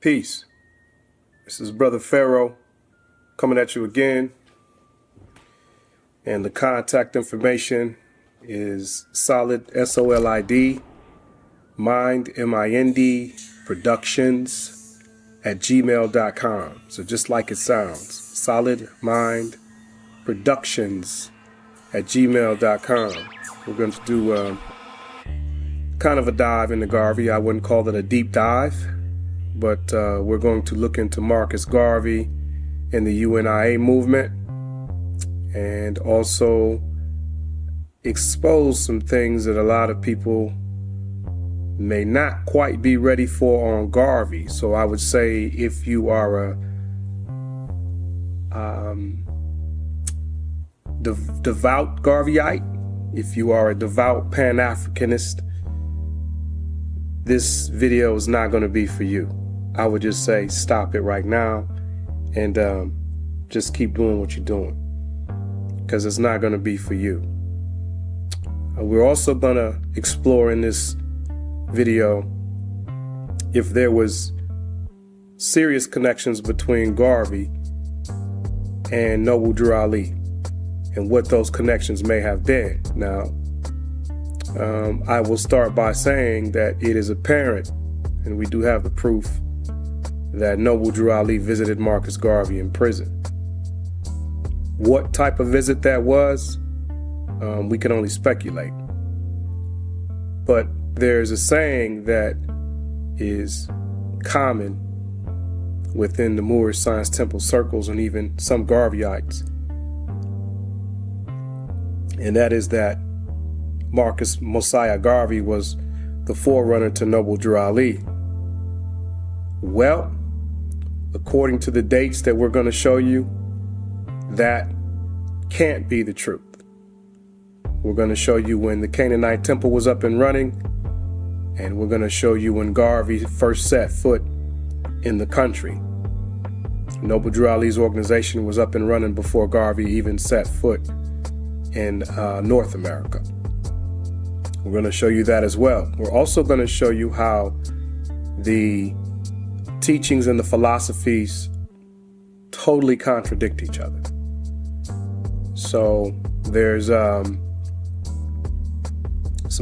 Peace. This is Brother Pharaoh coming at you again. And the contact information is solid, SOLID, mind, MIND, productions @gmail.com. So just like it sounds, solid, mind, productions @gmail.com. We're going to do kind of a dive into Garvey. I wouldn't call it a deep dive, but we're going to look into Marcus Garvey and the UNIA movement, and also expose some things that a lot of people may not quite be ready for on Garvey. So I would say if you are a devout Garveyite, if you are a devout Pan Africanist, this video is not going to be for you. I would just say stop it right now and just keep doing what you're doing, because it's not going to be for you. We're also going to explore in this video if there was serious connections between Garvey and Noble Drew Ali and what those connections may have been. Now, I will start by saying that it is apparent, and we do have the proof, that Noble Drew Ali visited Marcus Garvey in prison. What type of visit that was, we can only speculate. But there's a saying that is common within the Moorish Science Temple circles and even some Garveyites, and that is that Marcus Mosiah Garvey was the forerunner to Noble Drew Ali. Well, according to the dates that we're going to show you, that can't be the truth. We're going to show you when the Canaanite temple was up and running, and we're going to show you when Garvey first set foot in the country. Noble Drew Ali's organization was up and running before Garvey even set foot in North America. We're going to show you that as well. We're also going to show you how the teachings and the philosophies totally contradict each other. So there's some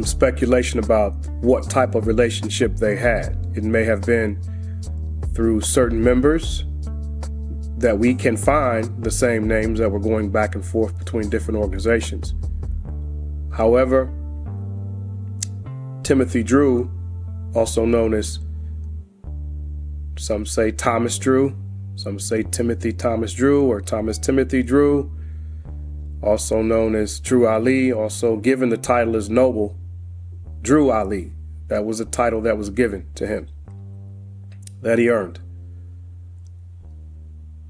speculation about what type of relationship they had. It may have been through certain members that we can find the same names that were going back and forth between different organizations. However, Timothy Drew, also known as, some say Thomas Drew, some say Timothy Thomas Drew or Thomas Timothy Drew, also known as Drew Ali, also given the title as Noble Drew Ali. That was a title that was given to him, that he earned.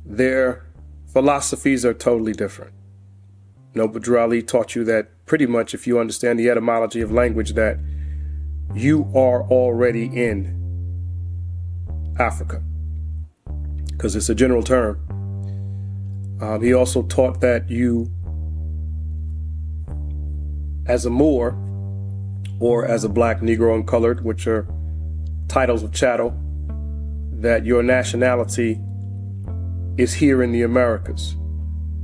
Their philosophies are totally different. Noble Drew Ali taught you that pretty much, if you understand the etymology of language, that you are already in Africa, because it's a general term. He also taught that you, as a Moor or as a black, Negro, and colored, which are titles of chattel, that your nationality is here in the Americas,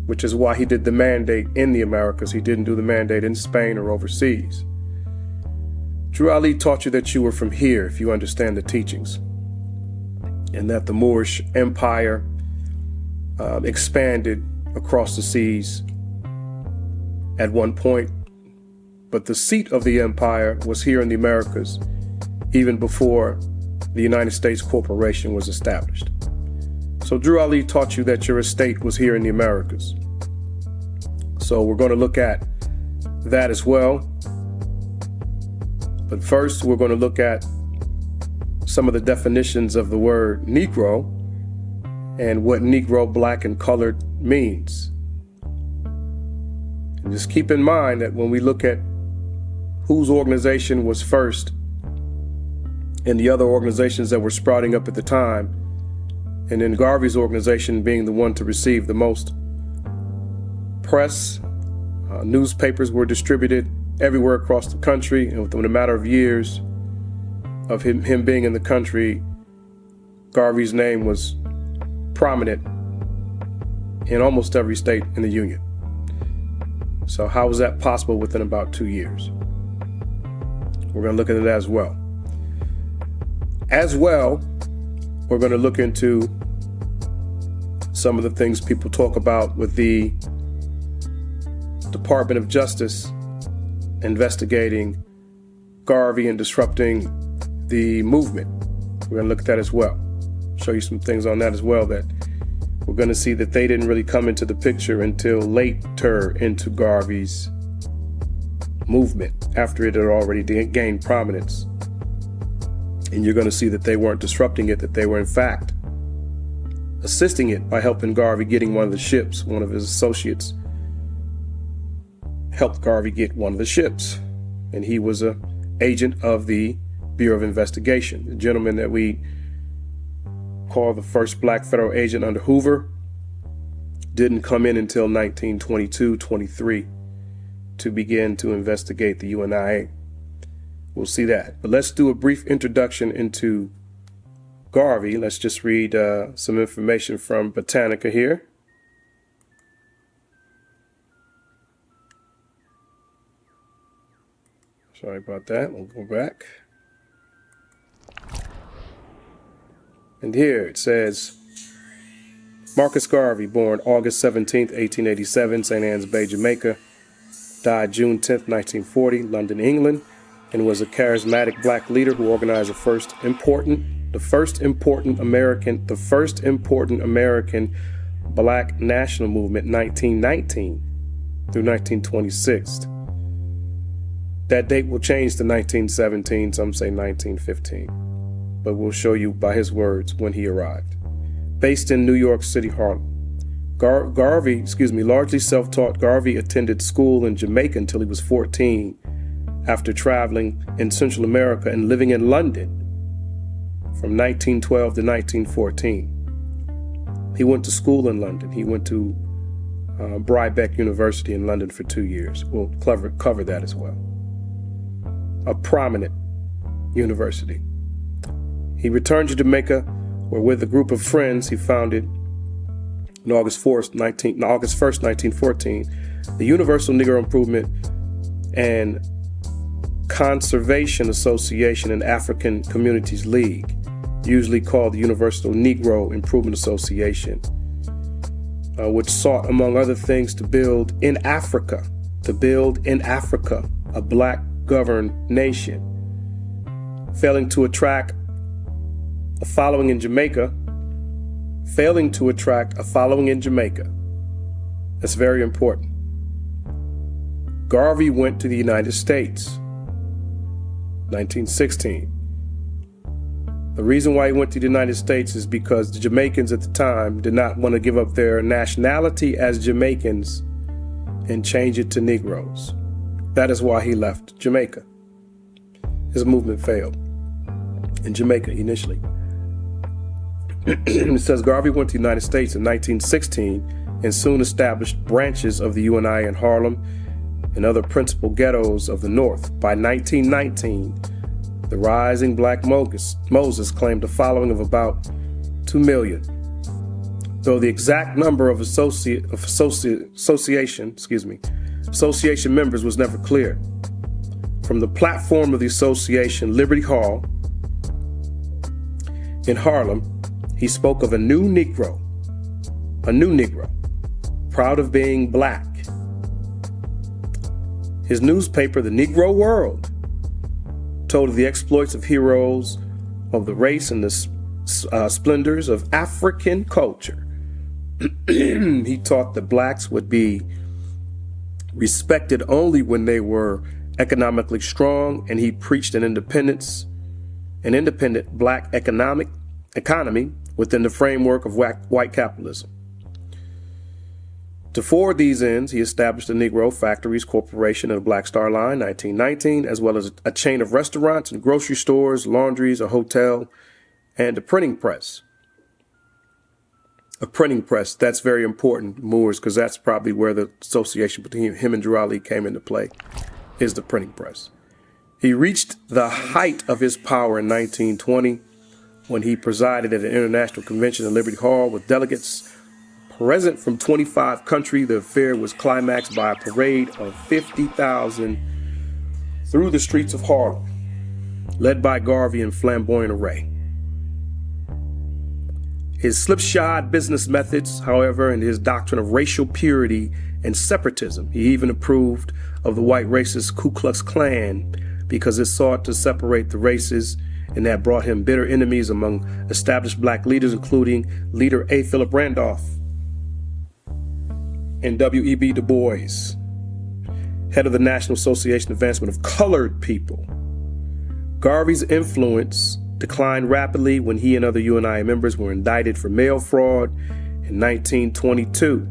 which is why he did the mandate in the Americas. He didn't do the mandate in Spain or overseas. Drew Ali taught you that you were from here, if you understand the teachings, and that the Moorish Empire expanded across the seas at one point, but the seat of the empire was here in the Americas even before the United States Corporation was established. So Drew Ali taught you that your estate was here in the Americas. So we're going to look at that as well. But first, we're going to look at some of the definitions of the word Negro and what Negro, black, and colored means. And just keep in mind that when we look at whose organization was first and the other organizations that were sprouting up at the time, and then Garvey's organization being the one to receive the most press, newspapers were distributed everywhere across the country, and within a matter of years of him being in the country, Garvey's name was prominent in almost every state in the Union. So how was that possible within about 2 years? We're going to look into that as well. As well, we're going to look into some of the things people talk about with the Department of Justice investigating Garvey and disrupting the movement. We're going to look at that as well. Show you some things on that as well, that we're going to see that they didn't really come into the picture until later into Garvey's movement, after it had already gained prominence. And you're going to see that they weren't disrupting it, that they were in fact assisting it by helping Garvey getting one of the ships. One of his associates helped Garvey get one of the ships, and he was an agent of the Bureau of Investigation. The gentleman that we call the first black federal agent under Hoover didn't come in until 1922-23 to begin to investigate the UNIA. We'll see that. But let's do a brief introduction into Garvey. Let's just read some information from Britannica here. Sorry about that. We'll go back. And here it says, Marcus Garvey, born August 17th, 1887, St. Ann's Bay, Jamaica, died June 10th, 1940, London, England, and was a charismatic black leader who organized the first important American black national movement, 1919 through 1926. That date will change to 1917, some say 1915, but we'll show you by his words when he arrived. Based in New York City, Harlem. Garvey, largely self-taught, Garvey attended school in Jamaica until he was 14, after traveling in Central America and living in London from 1912 to 1914. He went to school in London. He went to Birkbeck University in London for 2 years. We'll cover that as well. A prominent university. He returned to Jamaica, where with a group of friends he founded on August 1st, 1914, the Universal Negro Improvement and Conservation Association and African Communities League, usually called the Universal Negro Improvement Association, which sought, among other things, to build in Africa a black governed nation. Failing to attract a following in Jamaica. That's very important. Garvey went to the United States, 1916. The reason why he went to the United States is because the Jamaicans at the time did not want to give up their nationality as Jamaicans and change it to Negroes. That is why he left Jamaica. His movement failed in Jamaica initially. It says Garvey went to the United States in 1916 and soon established branches of the UNIA in Harlem and other principal ghettos of the North. By 1919, the rising black Moses claimed a following of about 2 million. Though the exact number of association members was never clear. From the platform of the association, Liberty Hall in Harlem, he spoke of a new Negro, proud of being black. His newspaper, The Negro World, told of the exploits of heroes of the race and the splendors of African culture. He taught that blacks would be respected only when they were economically strong, and he preached an independent black economy within the framework of white capitalism. To forward these ends, he established the Negro Factories Corporation and the Black Star Line, 1919, as well as a chain of restaurants and grocery stores, laundries, a hotel, and a printing press. A printing press, that's very important, Moors, because that's probably where the association between him and Drew Ali came into play, is the printing press. He reached the height of his power in 1920 when he presided at an international convention in Liberty Hall with delegates present from 25 countries. The affair was climaxed by a parade of 50,000 through the streets of Harlem, led by Garvey in flamboyant array. His slipshod business methods, however, and his doctrine of racial purity and separatism. He even approved of the white racist Ku Klux Klan because it sought to separate the races, and that brought him bitter enemies among established black leaders, including leader A. Philip Randolph and W.E.B. Du Bois, head of the National Association Advancement of Colored People. Garvey's influence declined rapidly when he and other UNIA members were indicted for mail fraud in 1922.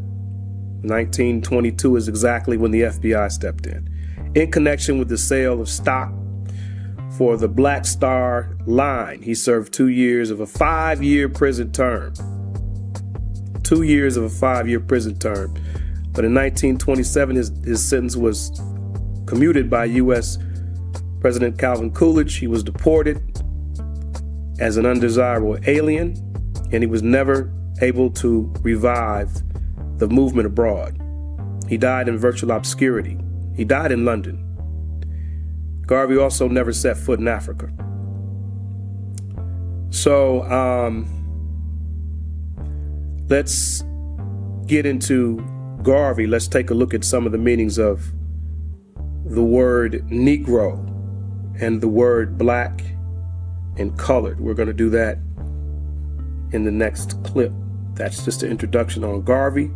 1922 is exactly when the FBI stepped in connection with the sale of stock for the Black Star Line. He served 2 years of a 5-year prison term. 2 years of a 5-year prison term. But in 1927, his sentence was commuted by U.S. President Calvin Coolidge. He was deported as an undesirable alien, and he was never able to revive the movement abroad. He died in virtual obscurity. He died in London. Garvey also never set foot in Africa. So let's get into Garvey. Let's take a look at some of the meanings of the word negro and the word black and colored. We're going to do that in the next clip. That's just an introduction on Garvey.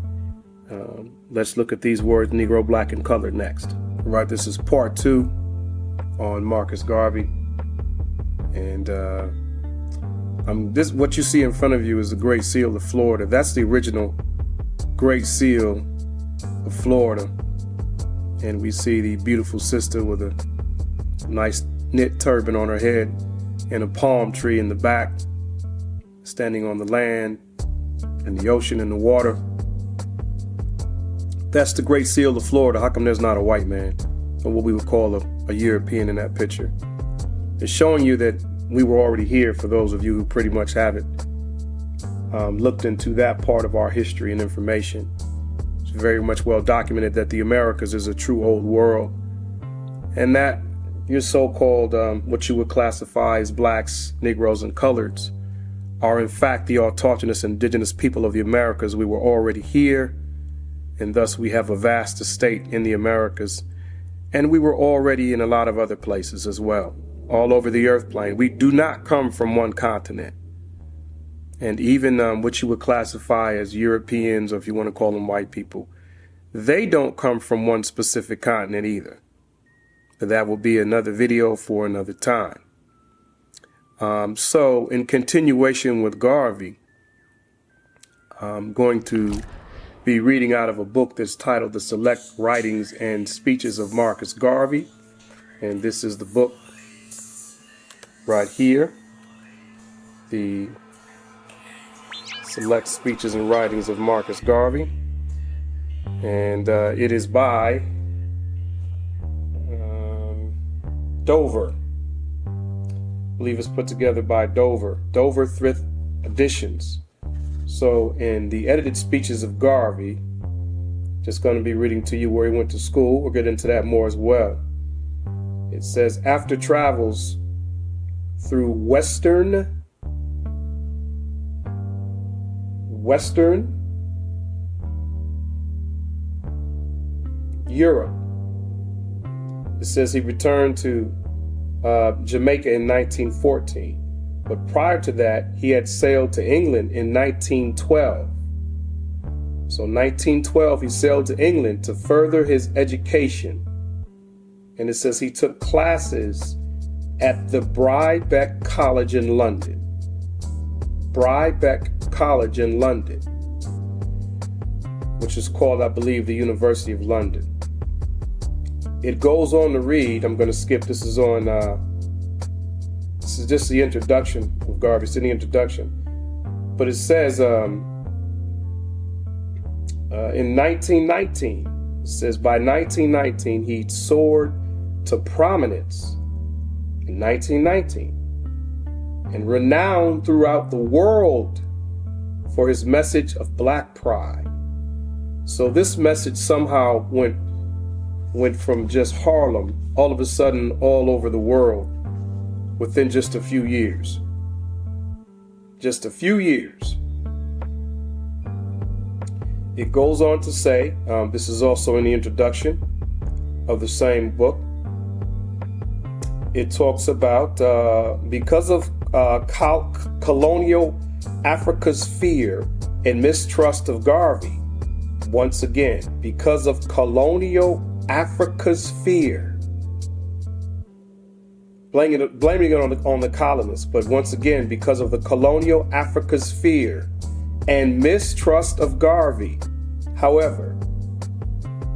Let's look at these words, negro, black, and colored, next. All right, this is part 2 on Marcus Garvey. And what you see in front of you is the Great Seal of Florida. That's the original Great Seal of Florida. And we see the beautiful sister with a nice knit turban on her head and a palm tree in the back, standing on the land and the ocean and the water. That's the Great Seal of Florida. How come there's not a white man, or what we would call a European in that picture? It's showing you that we were already here, for those of you who pretty much haven't looked into that part of our history and information. It's very much well documented that the Americas is a true old world, and that your so-called, what you would classify as blacks, Negroes, and coloreds are in fact the autochthonous indigenous people of the Americas. We were already here, and thus we have a vast estate in the Americas. And we were already in a lot of other places as well, all over the earth plane. We do not come from one continent. And even what you would classify as Europeans, or if you want to call them white people, they don't come from one specific continent either. But that will be another video for another time. So in continuation with Garvey, I'm going to be reading out of a book that's titled The Select Writings and Speeches of Marcus Garvey. And this is the book right here, The Select Speeches and Writings of Marcus Garvey. And it is by Dover. I believe it's put together by Dover Thrift Editions. So in the edited speeches of Garvey, just going to be reading to you where he went to school. We'll get into that more as well. It says, after travels through Western Europe, it says he returned to Jamaica in 1914. But prior to that, he had sailed to England in 1912. So 1912, he sailed to England to further his education. And it says he took classes at the Brybeck College in London. Brybeck College in London, which is called, I believe, the University of London. It goes on to read, I'm going to skip, this is just the introduction of Garvey. It's in the introduction. But it says in 1919, it says by 1919 he soared to prominence in 1919. and renowned throughout the world for his message of black pride. So this message somehow went from just Harlem all of a sudden all over the world within just a few years. Just a few years. It goes on to say, this is also in the introduction of the same book. It talks about because of colonial Africa's fear and mistrust of Garvey. Once again, because of colonial Africa's fear, blaming it on the colonists, but once again, because of the colonial Africa's fear and mistrust of Garvey. However,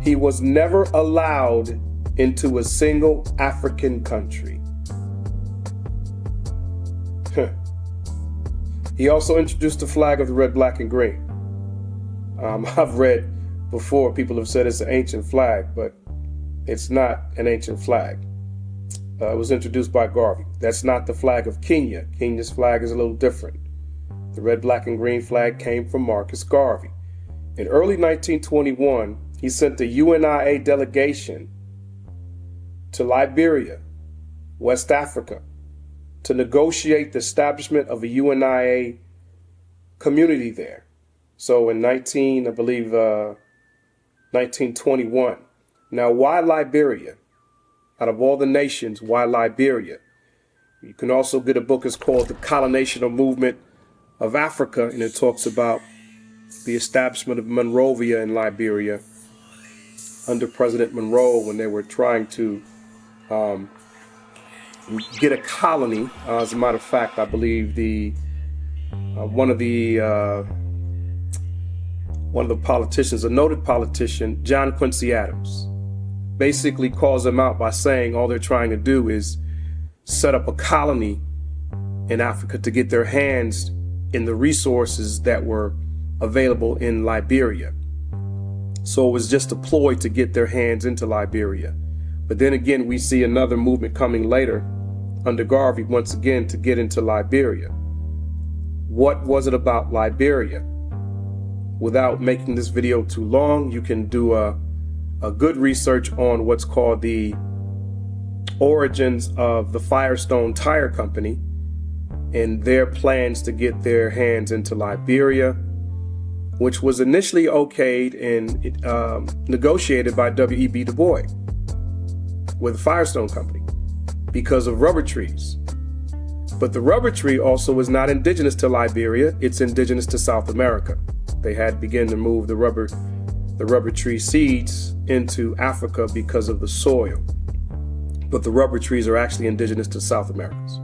he was never allowed into a single African country. He also introduced the flag of the red, black, and green. I've read before, people have said it's an ancient flag, but it's not an ancient flag. It was introduced by Garvey. That's not the flag of Kenya. Kenya's flag is a little different. The red, black, and green flag came from Marcus Garvey. In early 1921, he sent the UNIA delegation to Liberia, West Africa, to negotiate the establishment of a UNIA community there. So in 1921. Now, why Liberia? Out of all the nations, why Liberia? You can also get a book. It's called The Colonizational Movement of Africa, and it talks about the establishment of Monrovia in Liberia under President Monroe when they were trying to get a colony. As a matter of fact, I believe one of the politicians, a noted politician, John Quincy Adams, basically calls them out by saying all they're trying to do is set up a colony in Africa to get their hands in the resources that were available in Liberia. So it was just a ploy to get their hands into Liberia. But then again, we see another movement coming later under Garvey, once again, to get into Liberia. What was it about Liberia? Without making this video too long, you can do a good research on what's called the origins of the Firestone Tire Company and their plans to get their hands into Liberia, which was initially okayed and negotiated by W.E.B. Du Bois with the Firestone Company because of rubber trees. But the rubber tree also is not indigenous to Liberia, it's indigenous to South America. They had begun to move the rubber tree seeds into Africa because of the soil. But the rubber trees are actually indigenous to South Americans.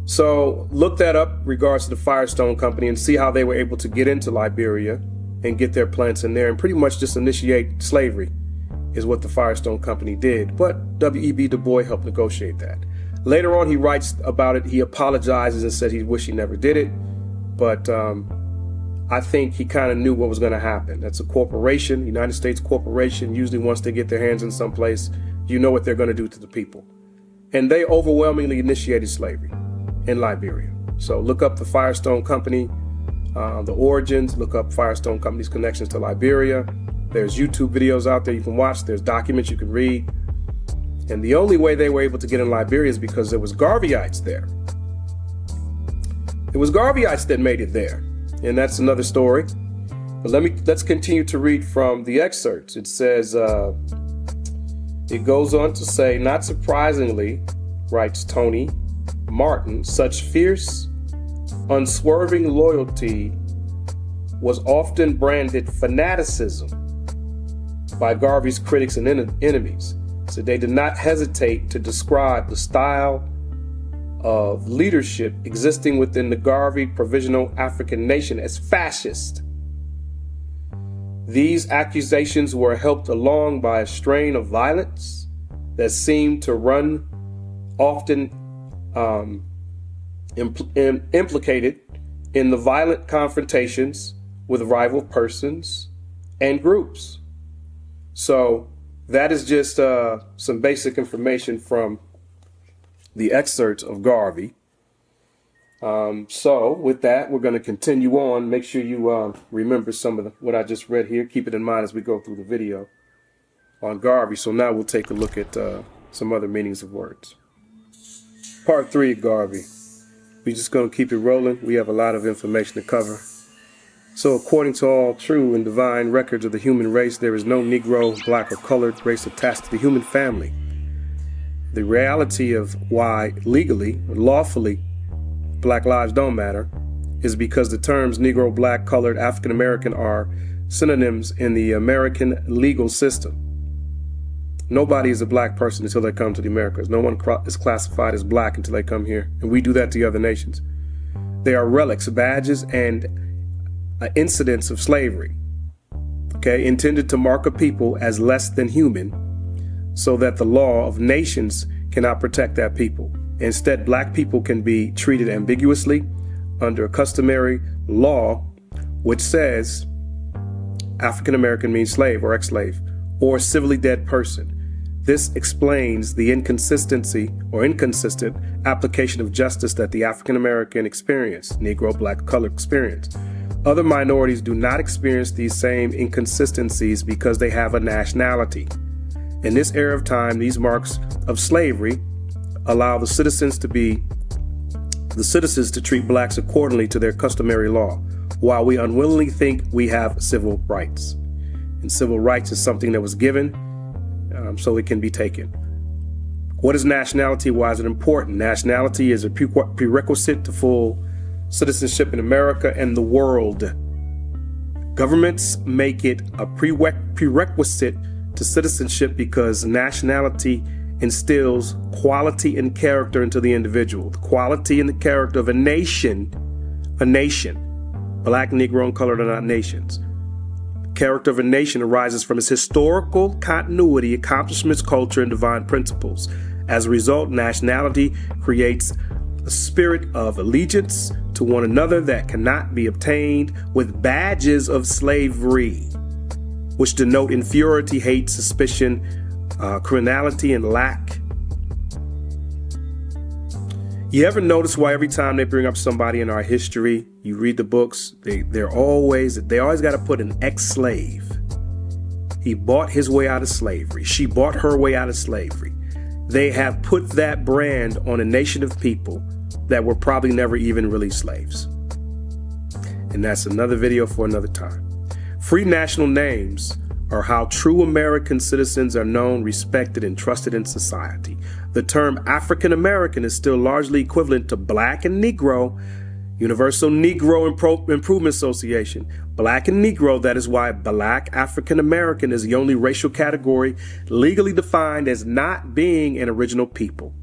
So look that up regards to the Firestone Company and see how they were able to get into Liberia and get their plants in there and pretty much just initiate slavery is what the Firestone Company did. But W.E.B. Du Bois helped negotiate that. Later on, he writes about it. He apologizes and said he wished he never did it. But I think he kind of knew what was going to happen. That's a corporation, United States corporation. Usually once they get their hands in someplace, you know what they're going to do to the people. And they overwhelmingly initiated slavery in Liberia. So look up the Firestone Company, the origins, look up Firestone Company's connections to Liberia. There's YouTube videos out there you can watch. There's documents you can read. And the only way they were able to get in Liberia is because there was Garveyites there. It was Garveyites that made it there. And that's another story. But let's continue to read from the excerpts. It says, it goes on to say, not surprisingly, writes Tony Martin, such fierce, unswerving loyalty was often branded fanaticism by Garvey's critics and enemies. So they did not hesitate to describe the style of leadership existing within the Garvey Provisional African Nation as fascist. These accusations were helped along by a strain of violence that seemed to run often implicated in the violent confrontations with rival persons and groups. So that is just some basic information from the excerpts of Garvey. So with that, we're going to continue on. Make sure you remember some of what I just read here. Keep it in mind as we go through the video on Garvey. So now we'll take a look at some other meanings of words. Part 3 of Garvey. We're just going to keep it rolling. We have a lot of information to cover. So according to all true and divine records of the human race, there is no Negro, black, or colored race attached to the human family. The reality of why legally or lawfully black lives don't matter is because the terms Negro, black, colored, African American are synonyms in the American legal system. Nobody is a black person until they come to the Americas. No one is classified as black until they come here. And we do that to other nations. They are relics, badges, and incidents of slavery, okay, intended to mark a people as less than human so that the law of nations cannot protect that people. Instead, black people can be treated ambiguously under a customary law which says African American means slave or ex-slave or civilly dead person. This explains the inconsistency or inconsistent application of justice that the African American experience, Negro, black, colored experience. Other minorities do not experience these same inconsistencies because they have a nationality. In this era of time, these marks of slavery allow the citizens to treat blacks accordingly to their customary law, while we unwillingly think we have civil rights. And civil rights is something that was given so it can be taken. What is nationality? Why is it important? Nationality is a prerequisite to full citizenship in America and the world. Governments make it a prerequisite to citizenship because nationality instills quality and character into the individual. The quality and the character of a nation, black, Negro, and colored are not nations. The character of a nation arises from its historical continuity, accomplishments, culture, and divine principles. As a result, nationality creates a spirit of allegiance to one another that cannot be obtained with badges of slavery, which denote inferiority, hate, suspicion, criminality, and lack. You ever notice why every time they bring up somebody in our history, you read the books, they always got to put an ex-slave. He bought his way out of slavery. She bought her way out of slavery. They have put that brand on a nation of people that were probably never even really slaves. And that's another video for another time. Free national names are how true American citizens are known, respected, and trusted in society. The term African American is still largely equivalent to black and Negro. Universal Negro Improvement Association. Black and Negro, that is why black African American is the only racial category legally defined as not being an original people.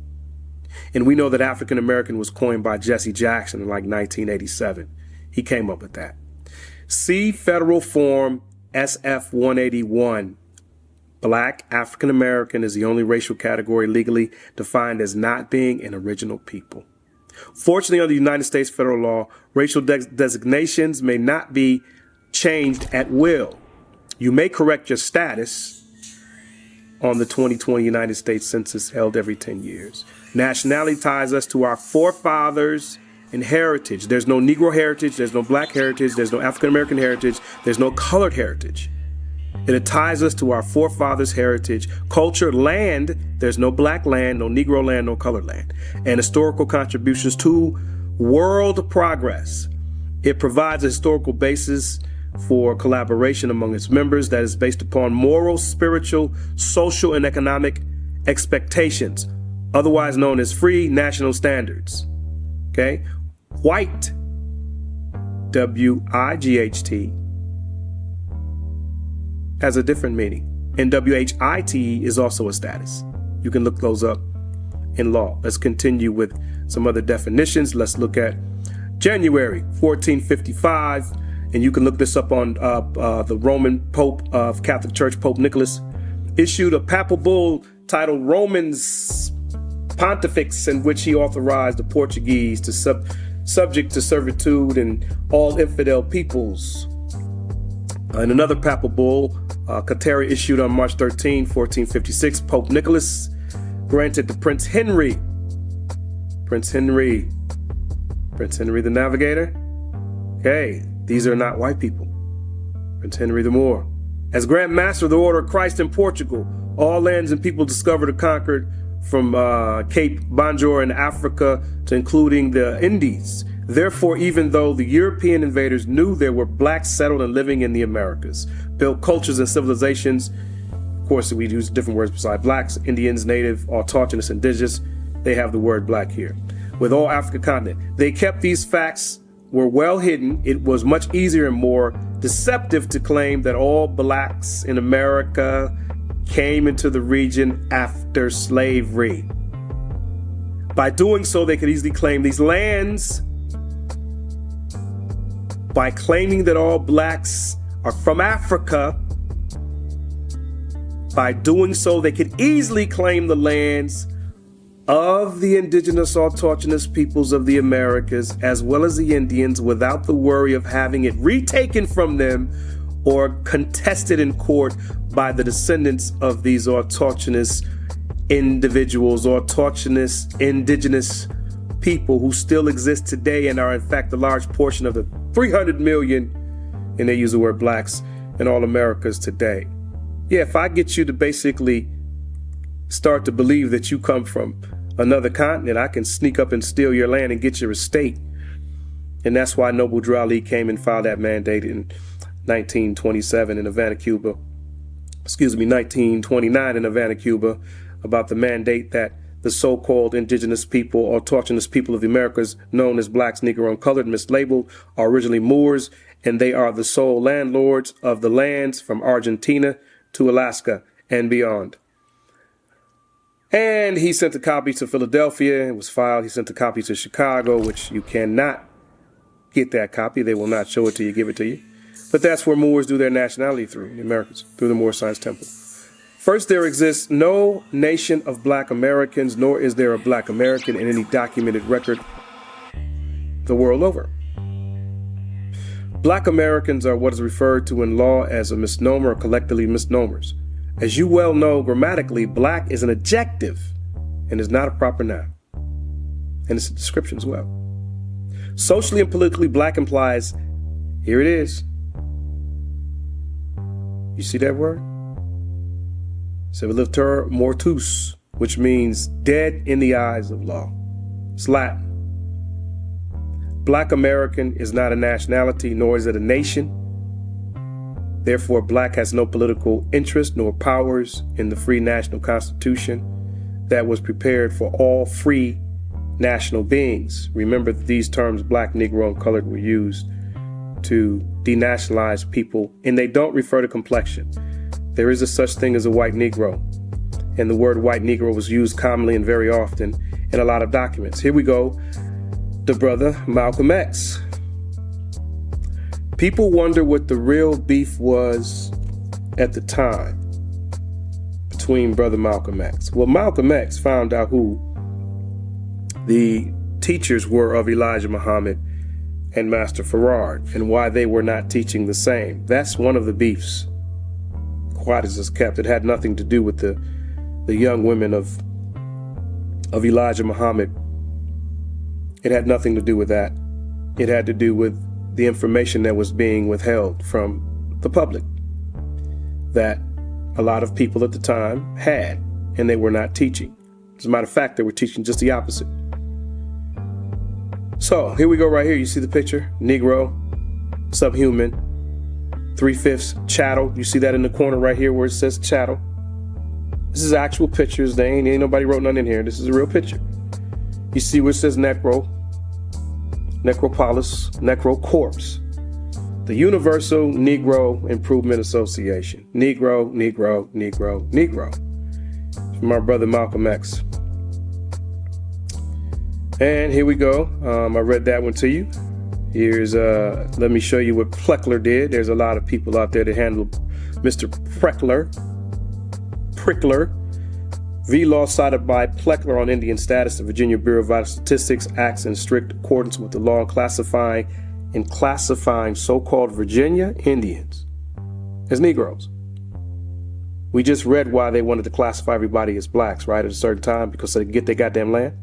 And we know that African American was coined by Jesse Jackson in like 1987. He came up with that. See Federal Form SF 181. Black African American is the only racial category legally defined as not being an original people. Fortunately, under United States federal law, racial designations may not be changed at will. You may correct your status on the 2020 United States Census held every 10 years. Nationality ties us to our forefathers and heritage. There's no Negro heritage, there's no black heritage, there's no African American heritage, there's no colored heritage. It ties us to our forefathers' heritage, culture, land. There's no black land, no Negro land, no colored land, and historical contributions to world progress. It provides a historical basis for collaboration among its members that is based upon moral, spiritual, social, and economic expectations, otherwise known as free national standards. Okay? White, W-I-G-H-T, has a different meaning. And W-H-I-T is also a status. You can look those up in law. Let's continue with some other definitions. Let's look at January 1455. And you can look this up on the Roman Pope of Catholic Church, Pope Nicholas, issued a papal bull titled Romans Pontifex, in which he authorized the Portuguese to subject to servitude and all infidel peoples. In another papal bull, Kateri issued on March 13, 1456, Pope Nicholas granted to Prince Henry Prince Henry the Navigator. Okay, these are not white people. Prince Henry the Moor. As Grand Master of the Order of Christ in Portugal, all lands and people discovered or conquered from Cape Bonjour in Africa to including the Indies. Therefore, even though the European invaders knew there were blacks settled and living in the Americas, built cultures and civilizations, of course, we use different words besides blacks, Indians, native, autochthonous, indigenous, they have the word black here. With all Africa continent, they kept these facts were well hidden. It was much easier and more deceptive to claim that all blacks in America came into the region after slavery. By doing so, they could easily claim these lands. By claiming that all blacks are from Africa, by doing so, they could easily claim the lands of the indigenous autochthonous peoples of the Americas, as well as the Indians, without the worry of having it retaken from them or contested in court by the descendants of these autochthonous individuals, autochthonous indigenous people who still exist today and are in fact a large portion of the 300 million, and they use the word blacks, in all Americas today. Yeah, if I get you to basically start to believe that you come from another continent, I can sneak up and steal your land and get your estate. And that's why Noble Drew Ali came and filed that mandate in 1927 in Havana, Cuba. 1929 in Havana, Cuba, about the mandate that the so-called indigenous people, autochthonous people of the Americas, known as blacks, Negro, and colored, mislabeled, are originally Moors, and they are the sole landlords of the lands from Argentina to Alaska and beyond. And he sent a copy to Philadelphia. It was filed. He sent a copy to Chicago, which you cannot get that copy. They will not show it to you, give it to you. But that's where Moors do their nationality through, the Americans, through the Moor Science Temple. First, there exists no nation of black Americans, nor is there a black American in any documented record the world over. Black Americans are what is referred to in law as a misnomer or collectively misnomers. As you well know, grammatically, black is an adjective and is not a proper noun. And it's a description as well. Socially and politically, black implies, here it is. You see that word? Civiliter mortus, which means dead in the eyes of law. It's Latin. Black American is not a nationality, nor is it a nation. Therefore, black has no political interest nor powers in the free national constitution that was prepared for all free national beings. Remember that these terms, black, Negro, and colored, were used to denationalize people, and they don't refer to complexion. There is a such thing as a white Negro, and the word white Negro was used commonly and very often in a lot of documents. Here we go. The brother Malcolm X. People wonder what the real beef was at the time between brother Malcolm X. Well, Malcolm X found out who the teachers were of Elijah Muhammad and Master Farad and why they were not teaching the same. That's one of the beefs. Quiet as it's kept. It had nothing to do with the young women of Elijah Muhammad. It had nothing to do with that. It had to do with the information that was being withheld from the public that a lot of people at the time had, and they were not teaching. As a matter of fact, they were teaching just the opposite. So here we go right here. You see the picture? Negro, subhuman, 3/5 chattel. You see that in the corner right here where it says chattel. This is actual pictures. They ain't nobody wrote nothing in here. This is a real picture. You see where it says necro, necropolis, necro corpse. The Universal Negro Improvement Association. Negro, Negro, Negro, Negro. From my brother Malcolm X. And here we go. I read that one to you. Here's, let me show you what Pleckler did. There's a lot of people out there that handle Mr. Prickler. The law cited by Pleckler on Indian status, the Virginia Bureau of Vital Statistics acts in strict accordance with the law classifying so-called Virginia Indians as Negroes. We just read why they wanted to classify everybody as blacks, right, at a certain time because they could get their goddamn land.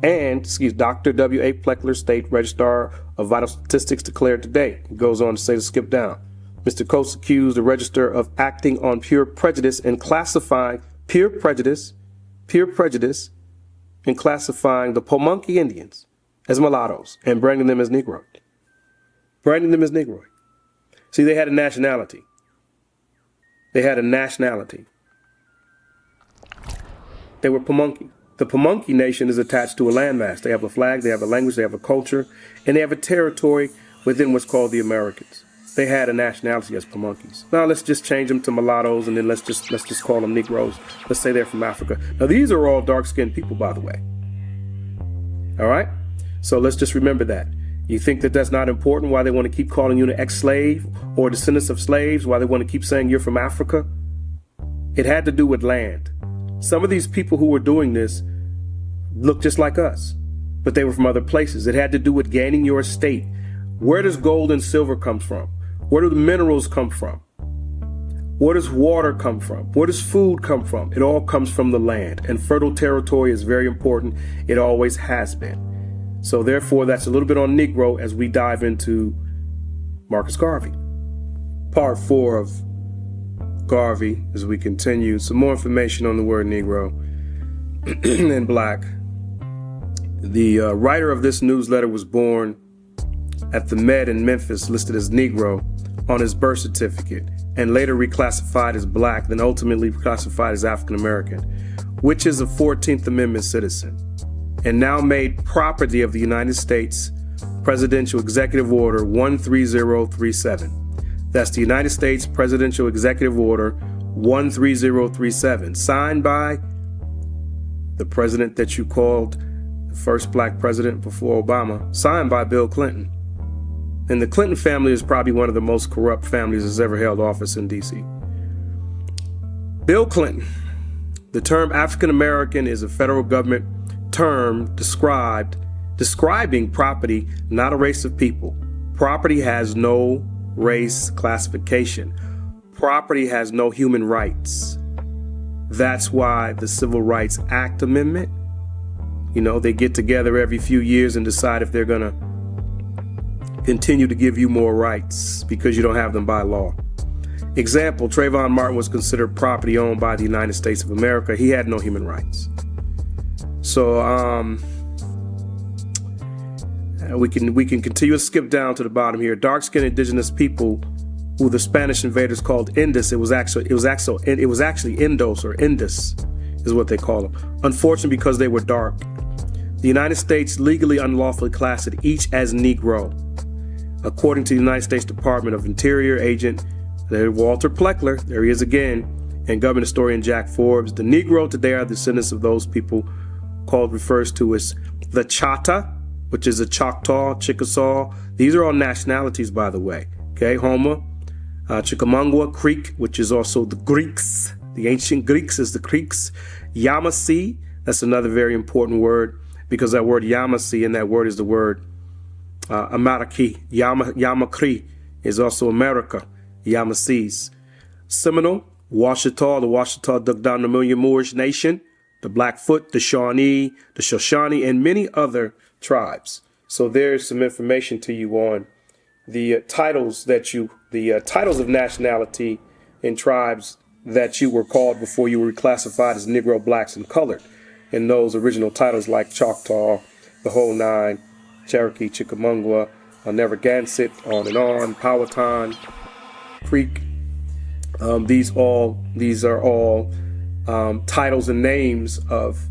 And, Dr. W.A. Pleckler, State Registrar of Vital Statistics, declared today. It goes on to say, to skip down. Mr. Coates accused the Register of acting on pure prejudice and classifying pure prejudice, and classifying the Pamunkey Indians as mulattoes and branding them as Negro. See, they had a nationality. They were Pamunkey. The Pamunkey Nation is attached to a landmass. They have a flag, they have a language, they have a culture, and they have a territory within what's called the Americans. They had a nationality as Pamunkeys. Now let's just change them to mulattoes, and then let's just call them Negroes. Let's say they're from Africa. Now these are all dark-skinned people, by the way. All right? So let's just remember that. You think that that's not important? Why they want to keep calling you an ex-slave or descendants of slaves? Why they want to keep saying you're from Africa? It had to do with land. Some of these people who were doing this looked just like us, but they were from other places. It had to do with gaining your estate. Where does gold and silver come from? Where do the minerals come from? Where does water come from? Where does food come from? It all comes from the land, and fertile territory is very important. It always has been. So therefore, that's a little bit on Negro as we dive into Marcus Garvey. Part 4 of Garvey as we continue. Some more information on the word Negro and black. The writer of this newsletter was born at the Med in Memphis, listed as Negro on his birth certificate, and later reclassified as black, then ultimately reclassified as African American, which is a 14th Amendment citizen, and now made property of the United States Presidential Executive Order 13037. That's the United States Presidential Executive Order 13037, signed by the president that you called the first black president before Obama, signed by Bill Clinton. And the Clinton family is probably one of the most corrupt families that's ever held office in D.C. Bill Clinton. The term African American is a federal government term describing property, not a race of people. Property has no race classification. Property has no human rights. That's why the Civil Rights Act Amendment, they get together every few years and decide if they're going to continue to give you more rights because you don't have them by law. Example, Trayvon Martin was considered property owned by the United States of America. He had no human rights. So we can continue to skip down to the bottom here. Dark-skinned indigenous people who the Spanish invaders called Indus. It was actually Indos, or Indus is what they call them. Unfortunately, because they were dark. The United States legally unlawfully classed each as Negro. According to the United States Department of Interior agent Walter Pleckler, there he is again, and government historian Jack Forbes, the Negro today are descendants of those people refers to as the Chata, which is a Choctaw, Chickasaw. These are all nationalities, by the way. Okay, Houma, Chickamauga, Creek, which is also the Greeks. The ancient Greeks is the Creeks. Yamasee, that's another very important word, because that word Yamasee, and that word is the word Amaraki. Yamakri is also America. Yamasees. Seminole, Washita, the Washita dug down the Million Moorish Nation, the Blackfoot, the Shawnee, the Shoshone, and many other tribes. So there's some information to you on the titles of nationality in tribes that you were called before you were reclassified as Negro, blacks, and colored. And those original titles like Choctaw, the whole nine, Cherokee, Chickamauga, Narragansett, on and on, Powhatan, Creek. These are all titles and names of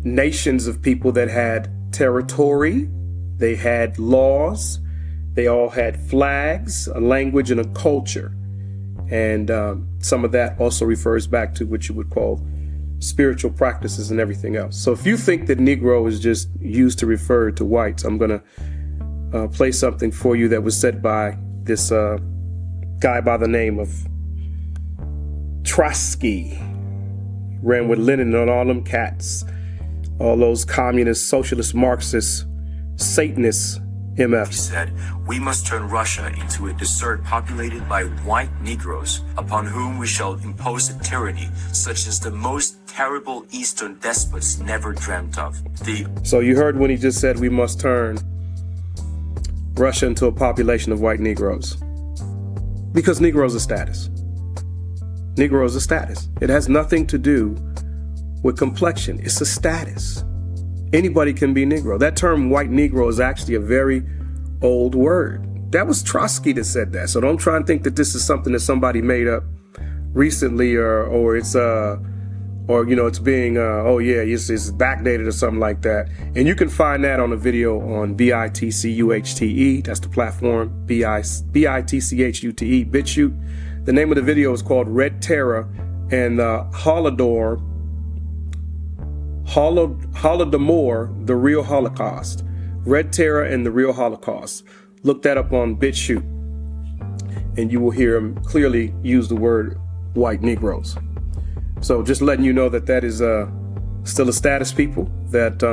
nations of people that had territory, they had laws, they all had flags, a language, and a culture. And some of that also refers back to what you would call spiritual practices and everything else. So if you think that Negro is just used to refer to whites, I'm going to play something for you that was said by this guy by the name of Trotsky. Ran with Lenin and all them cats, all those communist, socialist, Marxist, Satanists MF. He said, "We must turn Russia into a desert populated by white Negroes, upon whom we shall impose a tyranny such as the most terrible Eastern despots never dreamt of." So you heard when he just said we must turn Russia into a population of white Negroes. Because Negroes are status. Negroes are status. It has nothing to do with complexion. It's a status. Anybody can be Negro. That term white Negro is actually a very old word. That was Trotsky that said that. So don't try and think that this is something that somebody made up recently or it's it's being it's backdated or something like that. And you can find that on a video on BITCUHTE. That's the platform, BITCHUTE, BitChute. The name of the video is called Red Terror and Holodomor, the Real Holocaust. Red Terror and the Real Holocaust. Look that up on BitChute, and you will hear him clearly use the word white Negroes. So just letting you know that is still a status, people. That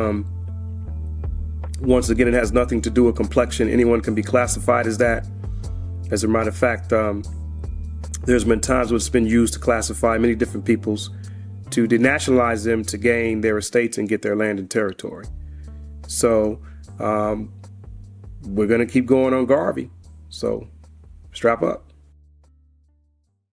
once again, it has nothing to do with complexion. Anyone can be classified as that. As a matter of fact, there's been times when it's been used to classify many different peoples, to denationalize them to gain their estates and get their land and territory. So we're going to keep going on Garvey. So strap up.